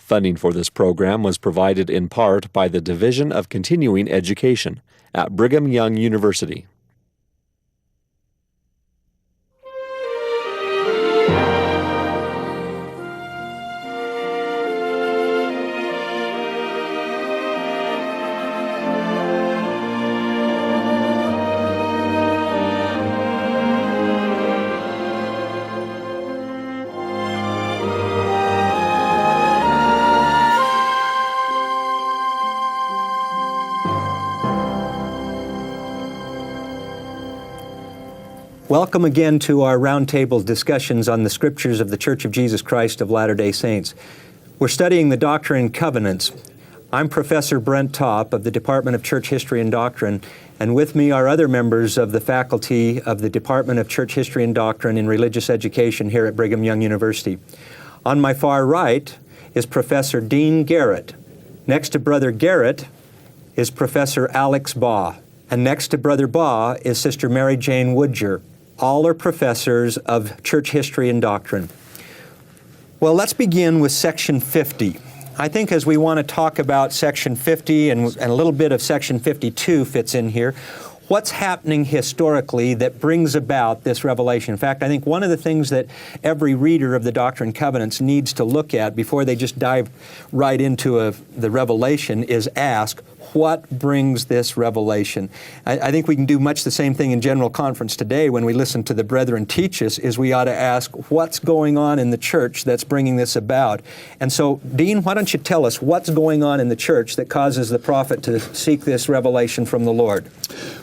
Funding for this program was provided in part by the Division of Continuing Education at Brigham Young University. Welcome again to our roundtable discussions on the Scriptures of the Church of Jesus Christ of Latter-day Saints. We're studying the Doctrine and Covenants. I'm Professor Brent Top of the Department of Church History and Doctrine, and with me are other members of the faculty of the Department of Church History and Doctrine in Religious Education here at Brigham Young University. On my far right is Professor Dean Garrett. Next to Brother Garrett is Professor Alex Baugh, and next to Brother Baugh is Sister Mary Jane Woodger. All are professors of church history and doctrine. Well, let's begin with section 50. I think as we want to talk about section 50 and a little bit of section 52 fits in here, what's happening historically that brings about this revelation? In fact, I think one of the things that every reader of the Doctrine and Covenants needs to look at before they just dive right into the revelation is ask, what brings this revelation? I think we can do much the same thing in General Conference today when we listen to the brethren teach us, is we ought to ask, what's going on in the church that's bringing this about? And so, Dean, why don't you tell us what's going on in the church that causes the prophet to seek this revelation from the Lord?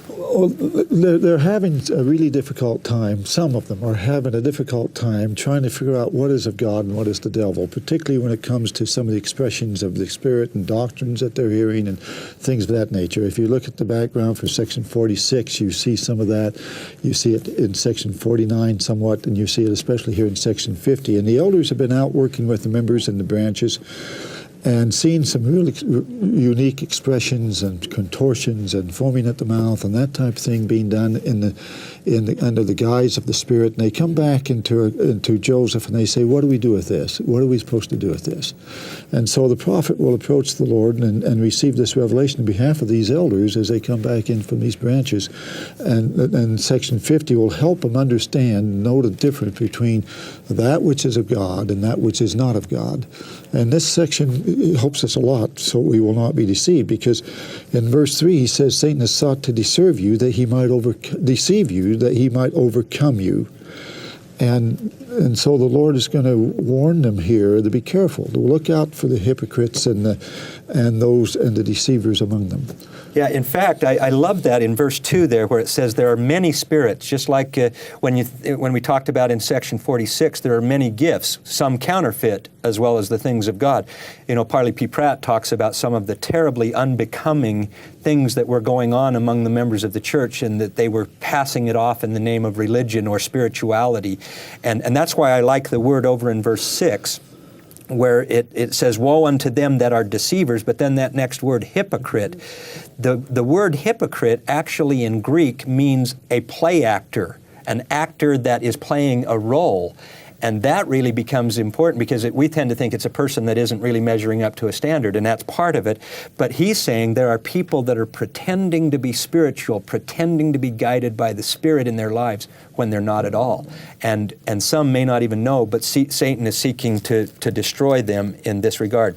Well, they're having a really difficult time. Some of them are having a difficult time trying to figure out what is of God and what is the devil, particularly when it comes to some of the expressions of the Spirit and doctrines that they're hearing and things of that nature. If you look at the background for section 46, you see some of that. You see it in section 49 somewhat, and you see it especially here in section 50. And the elders have been out working with the members and the branches and seeing some really unique expressions and contortions and foaming at the mouth and that type of thing being done under the guise of the Spirit. And they come back into Joseph and they say, what do we do with this? What are we supposed to do with this? And so the prophet will approach the Lord and receive this revelation on behalf of these elders as they come back in from these branches. And section 50 will help them understand, know the difference between that which is of God and that which is not of God. And this section helps us a lot so we will not be deceived, because in verse 3 he says, Satan has sought to deceive you that he might overcome you. And so the Lord is going to warn them here to be careful, to look out for the hypocrites and the deceivers among them. Yeah, in fact, I love that in verse 2 there where it says there are many spirits, just like when we talked about in section 46, there are many gifts, some counterfeit as well as the things of God. You know, Parley P. Pratt talks about some of the terribly unbecoming things that were going on among the members of the church, and that they were passing it off in the name of religion or spirituality. And that's why I like the word over in verse 6, where it says, woe unto them that are deceivers, but then that next word, hypocrite. The word hypocrite actually in Greek means a play actor, an actor that is playing a role. And that really becomes important because we tend to think it's a person that isn't really measuring up to a standard, and that's part of it. But he's saying there are people that are pretending to be spiritual, pretending to be guided by the Spirit in their lives when they're not at all. And some may not even know, but Satan is seeking to destroy them in this regard.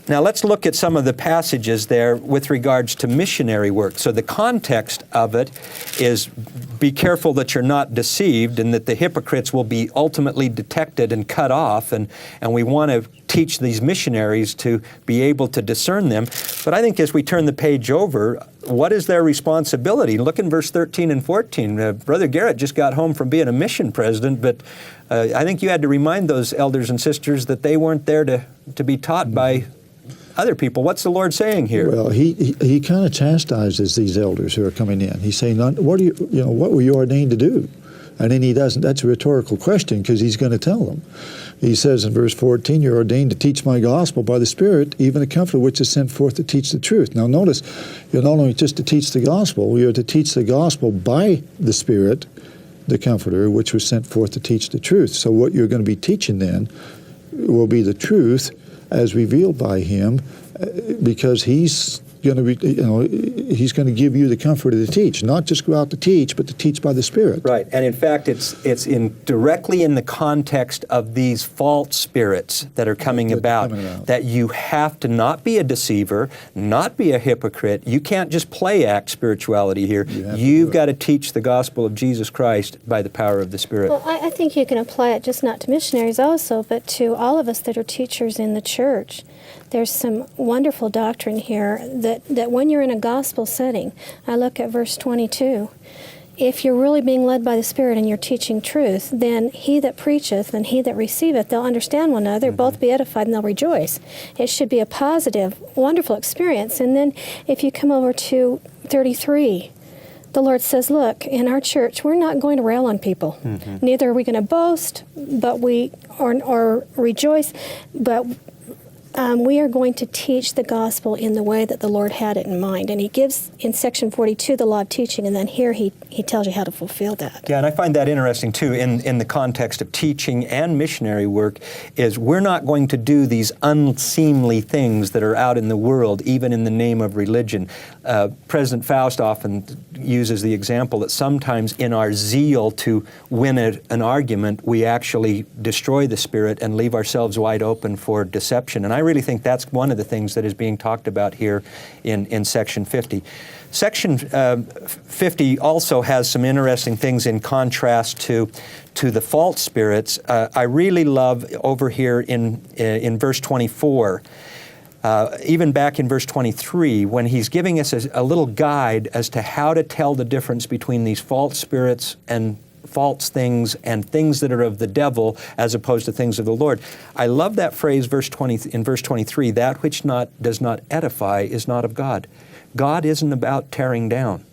Now let's look at some of the passages there with regards to missionary work. So the context of it is, be careful that you're not deceived and that the hypocrites will be ultimately detected and cut off, and we want to teach these missionaries to be able to discern them. But I think as we turn the page over, what is their responsibility? Look in verse 13 and 14. Brother Garrett just got home from being a mission president, but I think you had to remind those elders and sisters that they weren't there to be taught by other people. What's the Lord saying here? Well, he kind of chastises these elders who are coming in. He's saying, what were you ordained to do? And then he doesn't. That's a rhetorical question, because he's going to tell them. He says in verse 14, you're ordained to teach my gospel by the Spirit, even a comforter which is sent forth to teach the truth. Now notice, you're not only just to teach the gospel, you're to teach the gospel by the Spirit, the comforter, which was sent forth to teach the truth. So what you're going to be teaching then will be the truth as revealed by Him, because He's going to He's going to give you the comfort to teach, not just go out to teach, but to teach by the Spirit. Right, and in fact, it's directly in the context of these false spirits that are coming about, that you have to not be a deceiver, not be a hypocrite. You can't just play act spirituality here. You've got to teach the gospel of Jesus Christ by the power of the Spirit. Well, I think you can apply it just not to missionaries also, but to all of us that are teachers in the church. There's some wonderful doctrine here that when you're in a gospel setting, I look at verse 22. If you're really being led by the Spirit and you're teaching truth, then he that preacheth and he that receiveth, they'll understand one another, both be edified, and they'll rejoice. It should be a positive, wonderful experience. And then if you come over to 33, the Lord says, look, in our church, we're not going to rail on people. Neither are we going to boast, but or rejoice, but we are going to teach the gospel in the way that the Lord had it in mind. And he gives, in section 42, the law of teaching, and then here he tells you how to fulfill that. Yeah, and I find that interesting, too, in the context of teaching and missionary work, is we're not going to do these unseemly things that are out in the world, even in the name of religion. President Faust often uses the example that sometimes in our zeal to win an argument, we actually destroy the Spirit and leave ourselves wide open for deception. And I really think that's one of the things that is being talked about here in Section 50. Section 50 also has some interesting things in contrast to the false spirits. I really love over here in verse 24, even back in verse 23, when he's giving us a little guide as to how to tell the difference between these false spirits and false things and things that are of the devil as opposed to things of the Lord. I love that phrase in verse 23, that which does not edify is not of God. God isn't about tearing down.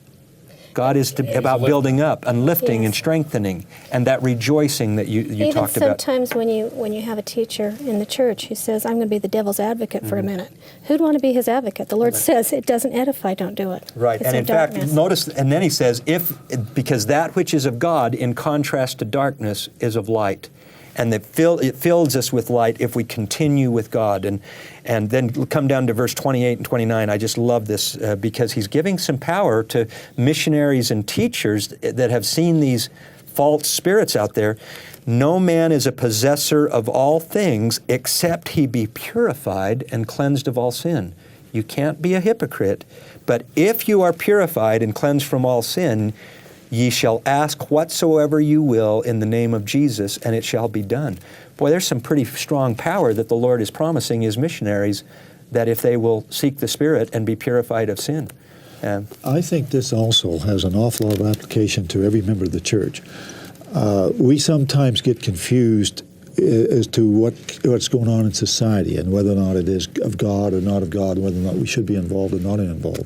God is about building up and lifting and strengthening, and that rejoicing that you talked about. Even sometimes when you have a teacher in the church who says, I'm going to be the devil's advocate for a minute. Who'd want to be his advocate? The Lord says it doesn't edify, don't do it. Right, It's and in fact, notice, and then he says, because that which is of God, in contrast to darkness, is of light. And it fills us with light if we continue with God. And then come down to verse 28 and 29. I just love this because he's giving some power to missionaries and teachers that have seen these false spirits out there. No man is a possessor of all things except he be purified and cleansed of all sin. You can't be a hypocrite, but if you are purified and cleansed from all sin, ye shall ask whatsoever you will in the name of Jesus, and it shall be done. Boy, there's some pretty strong power that the Lord is promising his missionaries, that if they will seek the Spirit and be purified of sin. I think this also has an awful lot of application to every member of the church. We sometimes get confused as to what's going on in society and whether or not it is of God or not of God, whether or not we should be involved or not involved.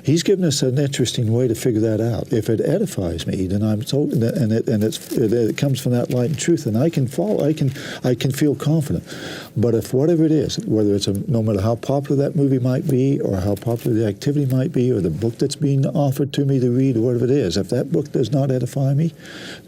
He's given us an interesting way to figure that out. If it edifies me, then I'm told, and it comes from that light and truth, and I can follow. I can feel confident. But if whatever it is, whether it's no matter how popular that movie might be, or how popular the activity might be, or the book that's being offered to me to read, or whatever it is, if that book does not edify me,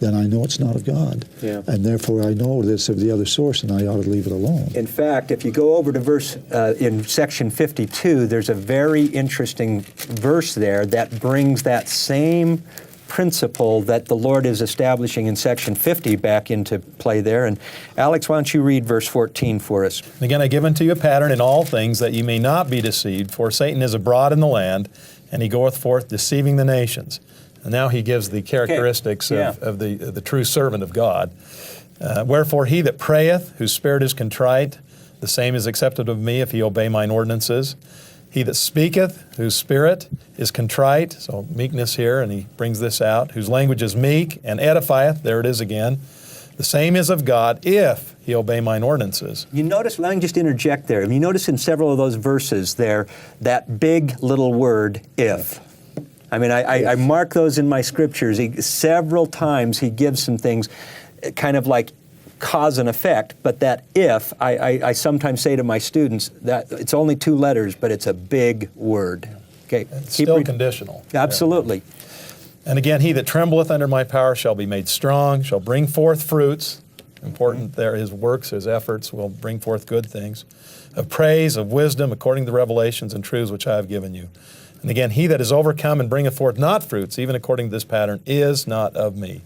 then I know it's not of God, and therefore I know this of the other source, and I ought to leave it alone. In fact, if you go over to verse in section 52, there's a very interesting verse there that brings that same principle that the Lord is establishing in section 50 back into play there. And Alex, why don't you read verse 14 for us? Again, I give unto you a pattern in all things, that ye may not be deceived, for Satan is abroad in the land, and he goeth forth deceiving the nations. And now he gives the characteristics of the true servant of God. Wherefore he that prayeth, whose spirit is contrite, the same is accepted of me if he obey mine ordinances. He that speaketh, whose spirit is contrite, so meekness here, and he brings this out, whose language is meek and edifieth, there it is again, the same is of God if he obey mine ordinances. You notice, let me just interject there. You notice in several of those verses there, that big little word, if. I mean, I mark those in my scriptures. Several times he gives some things kind of like cause and effect, but that if, I sometimes say to my students that it's only 2 letters, but it's a big word. Okay, It's still conditional. Absolutely. And again, he that trembleth under my power shall be made strong, shall bring forth fruits. Important there, his works, his efforts will bring forth good things. Of praise, of wisdom, according to the revelations and truths which I have given you. And again, he that is overcome and bringeth forth not fruits, even according to this pattern, is not of me.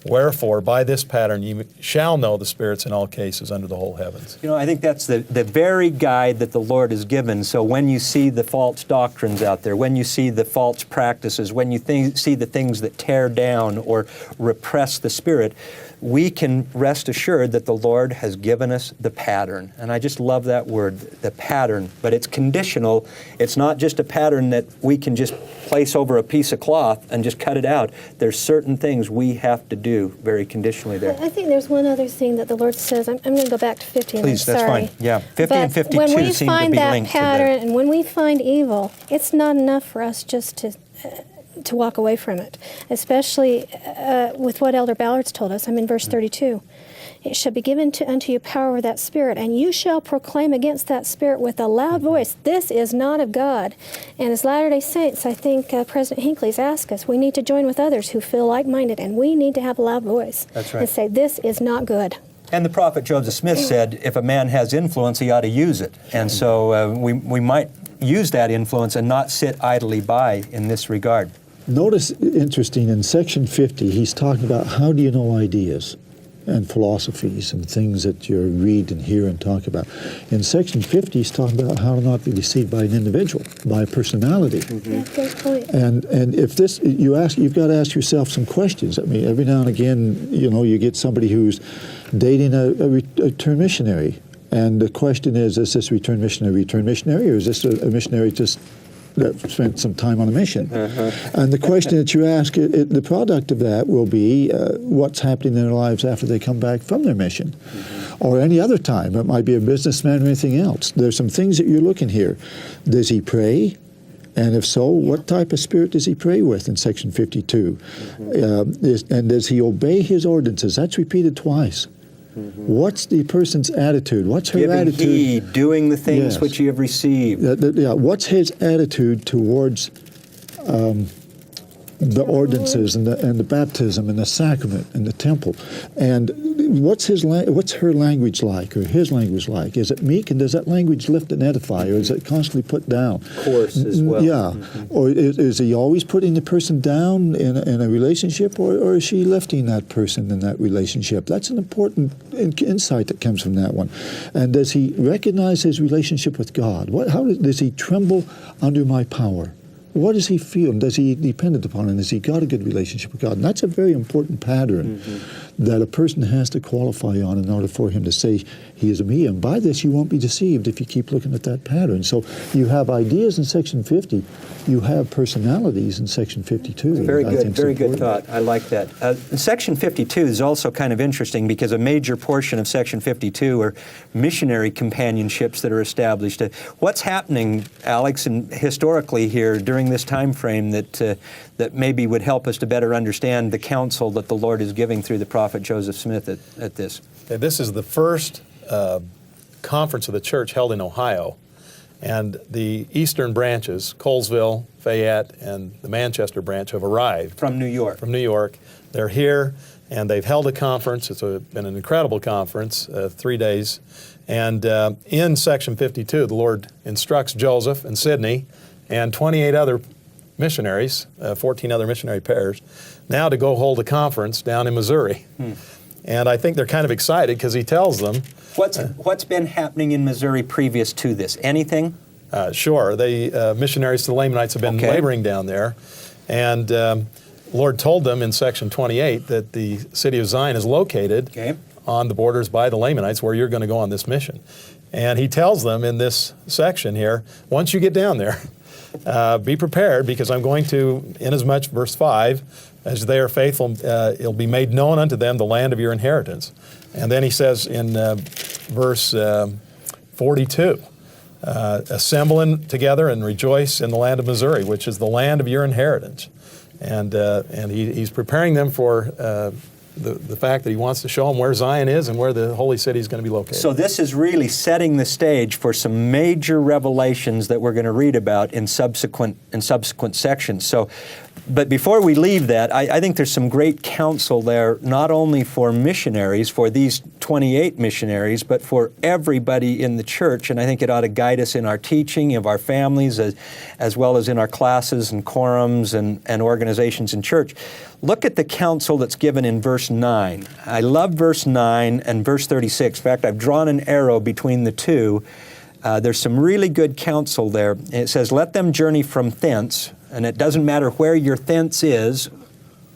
Wherefore, by this pattern ye shall know the spirits in all cases under the whole heavens. You know, I think that's the very guide that the Lord has given. So when you see the false doctrines out there, when you see the false practices, when you see the things that tear down or repress the Spirit, we can rest assured that the Lord has given us the pattern. And I just love that word, the pattern. But it's conditional. It's not just a pattern that we can just place over a piece of cloth and just cut it out. There's certain things we have to do very conditionally there. I think there's one other thing that the Lord says. I'm going to go back to 50. Please, that's sorry. fine. Yeah, 50 but and 52 when we seem to find be that linked pattern to and when we find evil, it's not enough for us just to walk away from it, especially with what Elder Ballard's told us. I'm in verse 32. It shall be given unto you power over that spirit, and you shall proclaim against that spirit with a loud voice, this is not of God. And as Latter-day Saints, I think President Hinckley's asked us, we need to join with others who feel like-minded, and we need to have a loud voice. That's right. And say, this is not good. And the prophet Joseph Smith said, if a man has influence, he ought to use it. And so we might use that influence and not sit idly by in this regard. Notice, interesting, in section 50, he's talking about how do you know ideas and philosophies and things that you read and hear and talk about. In section 50, he's talking about how to not be deceived by an individual, by a personality. Yeah, good point. And if this, you've got to ask yourself some questions. I mean, every now and again, you get somebody who's dating a return missionary. And the question is this return missionary, or is this a missionary just that spent some time on a mission? And the question that you ask, the product of that will be what's happening in their lives after they come back from their mission, or any other time. It might be a businessman or anything else. There's some things that you're looking here. Does he pray? And if so, what type of spirit does he pray with in section 52? And does he obey his ordinances? That's repeated twice. What's the person's attitude? What's her attitude? Giving heed, doing the things which you have received. What's his attitude towards the ordinances and the baptism and the sacrament and the temple? And what's her language like, or his language like? Is it meek, and does that language lift and edify, or is it constantly put down? Coarse as well. Yeah. Or is he always putting the person down in a relationship, or is she lifting that person in that relationship? That's an important insight that comes from that one. And does he recognize his relationship with God? How does he tremble under my power? What does he feel? Does he depend upon it? Has he got a good relationship with God? And that's a very important pattern that a person has to qualify on in order for him to say he is a me. And by this, you won't be deceived if you keep looking at that pattern. So you have ideas in section 50. You have personalities in section 52. Very good, very good thought. I like that. Section 52 is also kind of interesting because a major portion of section 52 are missionary companionships that are established. What's happening, Alex, and historically here during this time frame that maybe would help us to better understand the counsel that the Lord is giving through the prophet Joseph Smith at this? Okay, this is the first conference of the church held in Ohio. And the eastern branches, Colesville, Fayette, and the Manchester branch have arrived. From New York. From New York. They're here, and they've held a conference. It's been an incredible conference, 3 days. And in section 52, the Lord instructs Joseph and Sidney and 28 other missionaries, 14 other missionary pairs, now to go hold a conference down in Missouri. And I think they're kind of excited because he tells them. What's been happening in Missouri previous to this? Anything? Sure. The missionaries to the Lamanites have been laboring down there. And the Lord told them in section 28 that the city of Zion is located on the borders by the Lamanites where you're going to go on this mission. And he tells them in this section here, once you get down there, be prepared, because I'm going to, inasmuch, verse 5, as they are faithful, it'll be made known unto them the land of your inheritance. And then he says in verse 42, assemble together and rejoice in the land of Missouri, which is the land of your inheritance. And he's preparing them for the fact that he wants to show them where Zion is and where the holy city is going to be located. So this is really setting the stage for some major revelations that we're going to read about in subsequent sections. So But before we leave that, I think there's some great counsel there, not only for missionaries, for these 28 missionaries, but for everybody in the church. And I think it ought to guide us in our teaching of our families, as well as in our classes and quorums and organizations in church. Look at the counsel that's given in verse 9. I love verse 9 and verse 36. In fact, I've drawn an arrow between the two. There's some really good counsel there. It says, let them journey from thence, and it doesn't matter where your thence is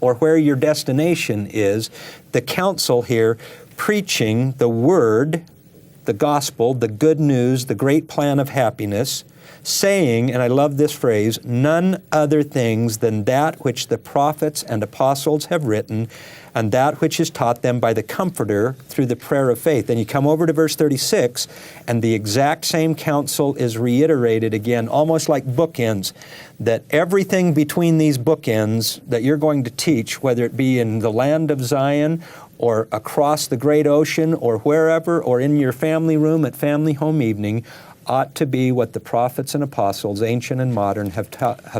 or where your destination is. The counsel here, preaching the word, the gospel, the good news, the great plan of happiness, saying, and I love this phrase, none other things than that which the prophets and apostles have written, and that which is taught them by the Comforter through the prayer of faith. Then you come over to verse 36, and the exact same counsel is reiterated again, almost like bookends, that everything between these bookends that you're going to teach, whether it be in the land of Zion or across the great ocean or wherever, or in your family room at family home evening, ought to be what the prophets and apostles, ancient and modern, have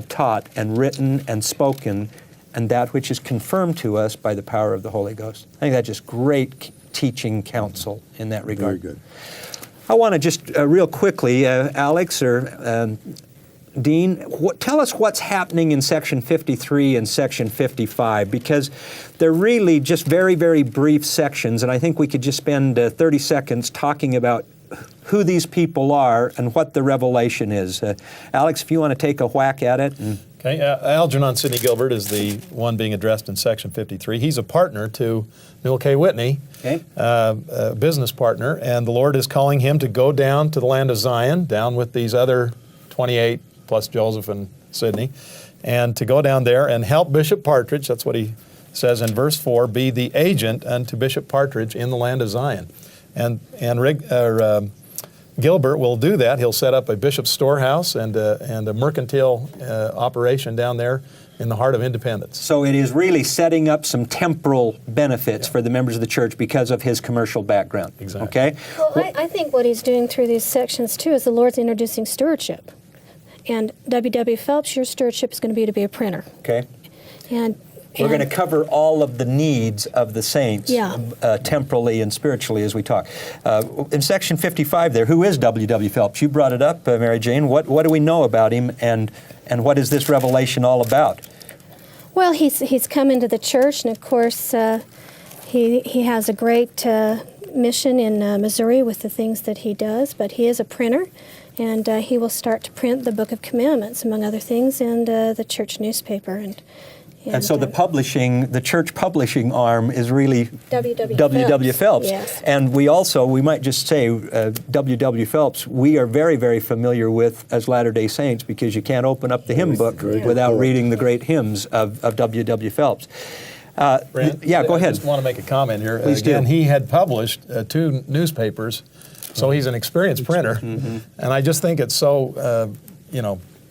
taught and written and spoken, and that which is confirmed to us by the power of the Holy Ghost. I think that's just great teaching counsel in that regard. Very good. I want to just real quickly, Alex or Dean, tell us what's happening in section 53 and section 55, because they're really just very, very brief sections, and I think we could just spend 30 seconds talking about who these people are and what the revelation is. Alex, if you want to take a whack at it. Okay, Algernon Sidney Gilbert is the one being addressed in section 53. He's a partner to Newell K. Whitney, Okay. A business partner, and the Lord is calling him to go down to the land of Zion, down with these other 28 plus Joseph and Sidney, and to go down there and help Bishop Partridge. That's what he says in verse 4, be the agent unto Bishop Partridge in the land of Zion. And Gilbert will do that. He'll set up a bishop's storehouse and a mercantile operation down there in the heart of Independence. So it is really setting up some temporal benefits for the members of the church because of his commercial background. Exactly. Okay? Well, I think what he's doing through these sections, too, is the Lord's introducing stewardship. And Ww Phelps, your stewardship is going to be a printer. Okay. And We're going to cover all of the needs of the saints, temporally and spiritually, as we talk. In section 55 there, who is W.W. Phelps? You brought it up, Mary Jane. What do we know about him, and what is this revelation all about? Well, he's come into the church, and of course he has a great mission in Missouri with the things that he does, but he is a printer, and he will start to print the Book of Commandments, among other things, and the church newspaper. And so the church publishing arm is really W.W. Phelps. Yes. And we might just say, W.W. Phelps, we are very, very familiar with as Latter-day Saints, because you can't open up the hymn book without reading the great hymns of W.W. Phelps. Brent, go ahead. I just want to make a comment here. Please do. He had published 2 newspapers, so he's an experienced printer. Mm-hmm. And I just think it's so,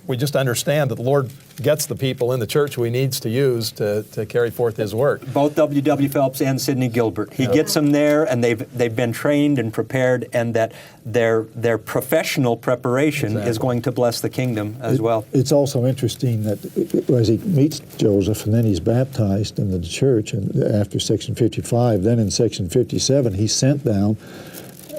we just understand that the Lord gets the people in the church who he needs to use to carry forth his work. Both W.W. Phelps and Sidney Gilbert. He gets them there, and they've been trained and prepared, and that their professional preparation is going to bless the kingdom as well. It's also interesting that as he meets Joseph and then he's baptized in the church, and after section 55, then in section 57, he's sent down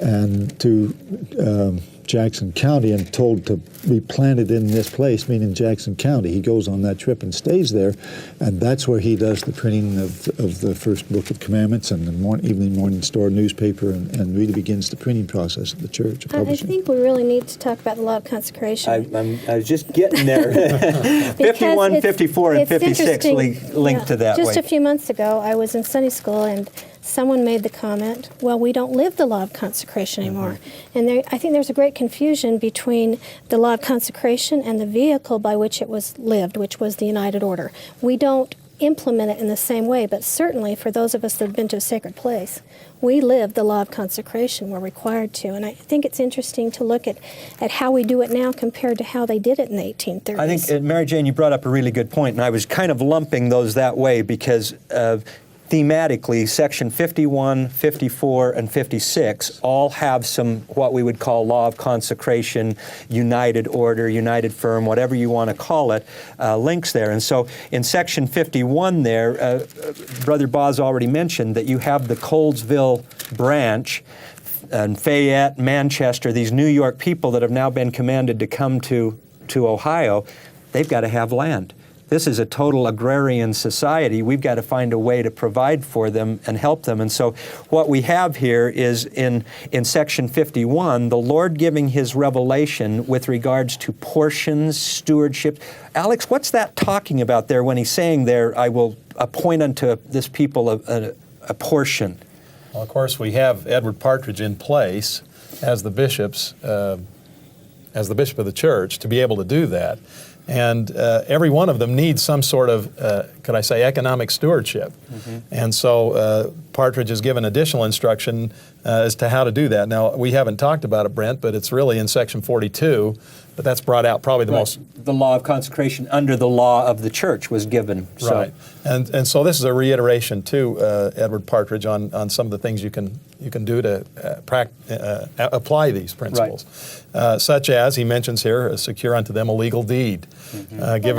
and to Jackson County and told to be planted in this place, meaning Jackson County. He goes on that trip and stays there, and that's where he does the printing of the first Book of Commandments and the evening Morning Star newspaper, and really begins the printing process of the church. I think we really need to talk about the law of consecration. I was just getting there. 51, 54, and 56 link to that. Just a few months ago, I was in Sunday school, and someone made the comment, well, we don't live the law of consecration anymore. And I think there's a great confusion between the law of consecration and the vehicle by which it was lived, which was the United Order. We don't implement it in the same way, but certainly for those of us that have been to a sacred place, we live the law of consecration. We're required to. And I think it's interesting to look at how we do it now compared to how they did it in the 1830s. I think, Mary Jane, you brought up a really good point, and I was kind of lumping those that way because thematically, section 51, 54, and 56 all have some what we would call law of consecration, united order, united firm, whatever you want to call it, links there. And so in section 51 there, Brother Baugh's already mentioned that you have the Colesville branch and Fayette, Manchester, these New York people that have now been commanded to come to Ohio. They've got to have land. This is a total agrarian society. We've got to find a way to provide for them and help them. And so what we have here is in section 51, the Lord giving His revelation with regards to portions, stewardship. Alex, what's that talking about there when He's saying there, I will appoint unto this people a portion? Well, of course, we have Edward Partridge in place as the bishop of the church to be able to do that. And every one of them needs some sort of, could I say, economic stewardship. Mm-hmm. And so Partridge is given additional instruction as to how to do that. Now, we haven't talked about it, Brent, but it's really in section 42, but that's brought out probably the most... The law of consecration under the law of the church was given. So. Right. And so this is a reiteration, too, Edward Partridge, on some of the things you can do to apply these principles. Right. Such as, he mentions here, secure unto them a legal deed. Mm-hmm. Give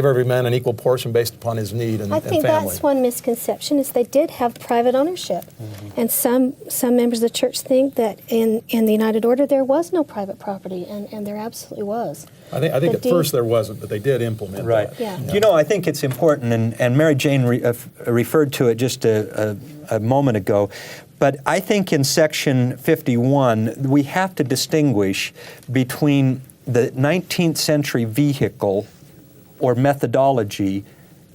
every man an equal portion based upon his need and family. I think that's one misconception, is they did have private ownership. Mm-hmm. And some members of the church think that in the United Order there was no private property, and there absolutely was. I think at first there wasn't, but they did implement that. Yeah. You know, I think it's important, and Mary Jane referred to it just a moment ago, but I think in section 51 we have to distinguish between the 19th century vehicle or methodology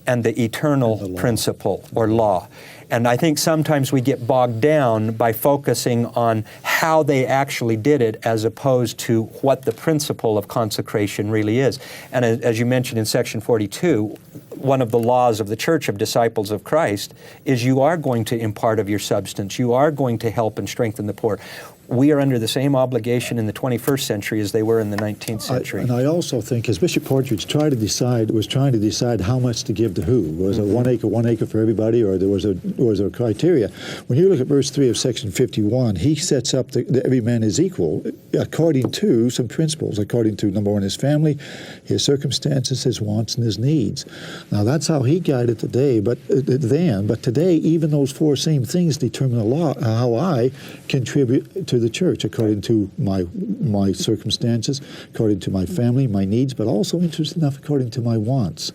and the eternal principle or law. And I think sometimes we get bogged down by focusing on how they actually did it as opposed to what the principle of consecration really is. And as you mentioned in section 42, one of the laws of the Church of Disciples of Christ is you are going to impart of your substance. You are going to help and strengthen the poor. We are under the same obligation in the 21st century as they were in the 19th century. And I also think, as Bishop Partridge was trying to decide how much to give to who. Was it 1 acre for everybody, or was there a criteria? When you look at verse 3 of section 51, he sets up that every man is equal according to some principles, according to, number one, his family, his circumstances, his wants, and his needs. Now, that's how he guided today, but today, even those four same things determine how I contribute to the church, according to my circumstances, according to my family, my needs, but also, interesting enough, according to my wants.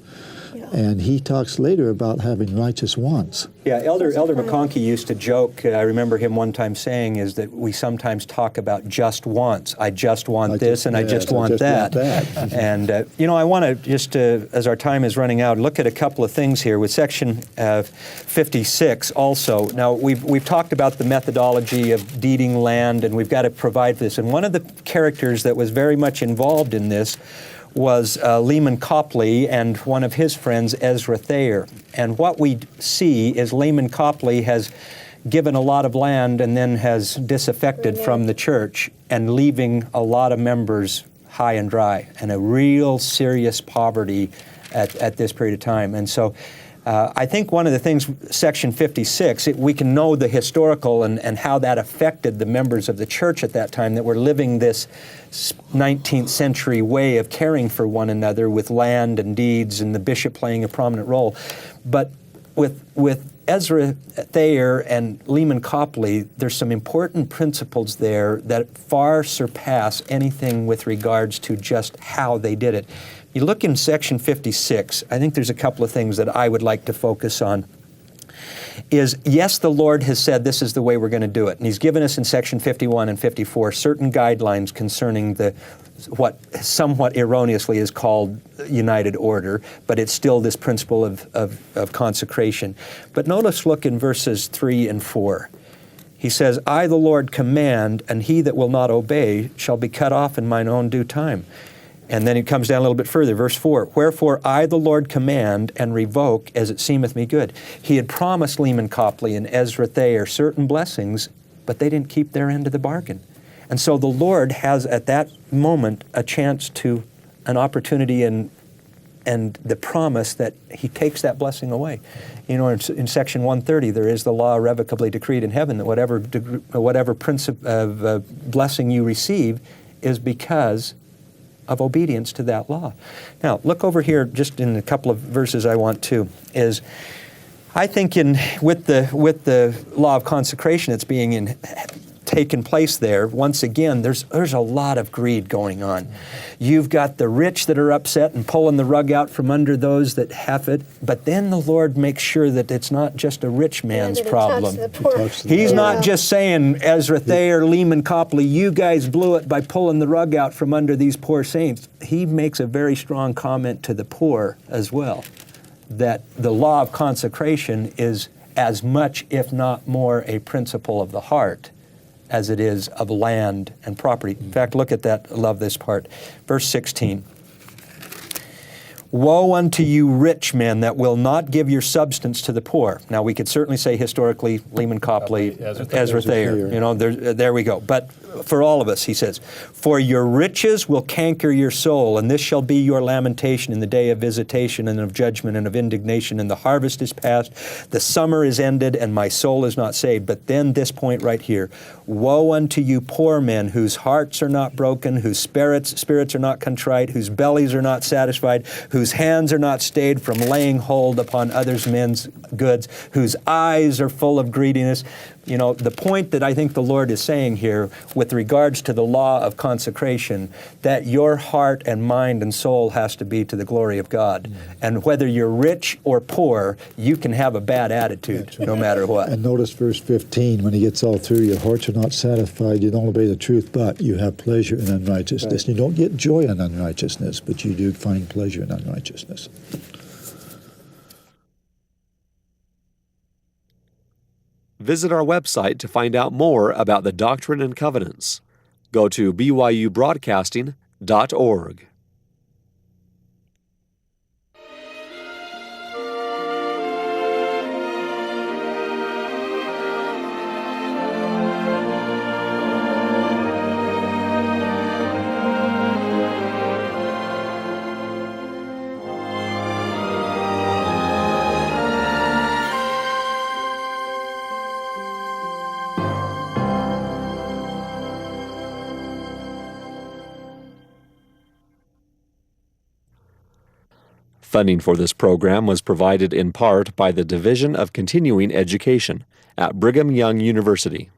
Yeah. And he talks later about having righteous wants. Yeah, Elder McConkie used to joke, I remember him one time saying, is that we sometimes talk about just wants. I just want this, and I just want that. And, I want to just, as our time is running out, look at a couple of things here with section 56 also. Now, we've talked about the methodology of deeding land, and we've got to provide this. And one of the characters that was very much involved in this was Lehman Copley and one of his friends, Ezra Thayer. And what we see is Lehman Copley has given a lot of land and then has disaffected from the church and leaving a lot of members high and dry and a real serious poverty at this period of time. And so I think one of the things, section 56, we can know the historical and how that affected the members of the church at that time that were living this 19th century way of caring for one another with land and deeds and the bishop playing a prominent role. But with Ezra Thayer and Lehman Copley, there's some important principles there that far surpass anything with regards to just how they did it. You look in section 56, I think there's a couple of things that I would like to focus on. Is, yes, the Lord has said this is the way we're going to do it. And He's given us in section 51 and 54 certain guidelines concerning what somewhat erroneously is called united order, but it's still this principle of consecration. But notice, look in verses 3 and 4. He says, I, the Lord, command, and he that will not obey shall be cut off in mine own due time. And then it comes down a little bit further, verse 4. Wherefore I, the Lord, command and revoke as it seemeth me good. He had promised Lehman Copley and Ezra Thayer certain blessings, but they didn't keep their end of the bargain. And so the Lord has at that moment an opportunity and and the promise that he takes that blessing away. You know, in section 130, there is the law irrevocably decreed in heaven that whatever blessing you receive is because of obedience to that law. Now, look over here, just in a couple of verses I want to, is I think with the law of consecration that's being taken place there, once again, there's a lot of greed going on. You've got the rich that are upset and pulling the rug out from under those that have it, but then the Lord makes sure that it's not just a rich man's problem. He's not just saying, Ezra Thayer, Lehman Copley, you guys blew it by pulling the rug out from under these poor saints. He makes a very strong comment to the poor as well, that the law of consecration is as much, if not more, a principle of the heart as it is of land and property. In fact, look at that. I love this part. Verse 16. Woe unto you rich men that will not give your substance to the poor. Now, we could certainly say historically, Lehman Copley, Ezra Thayer. You know, there we go. But for all of us, he says, for your riches will canker your soul, and this shall be your lamentation in the day of visitation and of judgment and of indignation, and the harvest is past, the summer is ended, and my soul is not saved. But then this point right here, woe unto you poor men whose hearts are not broken, whose spirits are not contrite, whose bellies are not satisfied, whose hands are not stayed from laying hold upon others' men's goods, whose eyes are full of greediness. You know, the point that I think the Lord is saying here with regards to the law of consecration, that your heart and mind and soul has to be to the glory of God. Mm-hmm. And whether you're rich or poor, you can have a bad attitude no matter what. And notice verse 15, when he gets all through, your hearts are not satisfied, you don't obey the truth, but you have pleasure in unrighteousness. Right. You don't get joy in unrighteousness, but you do find pleasure in unrighteousness. Visit our website to find out more about the Doctrine and Covenants. Go to byubroadcasting.org. Funding for this program was provided in part by the Division of Continuing Education at Brigham Young University.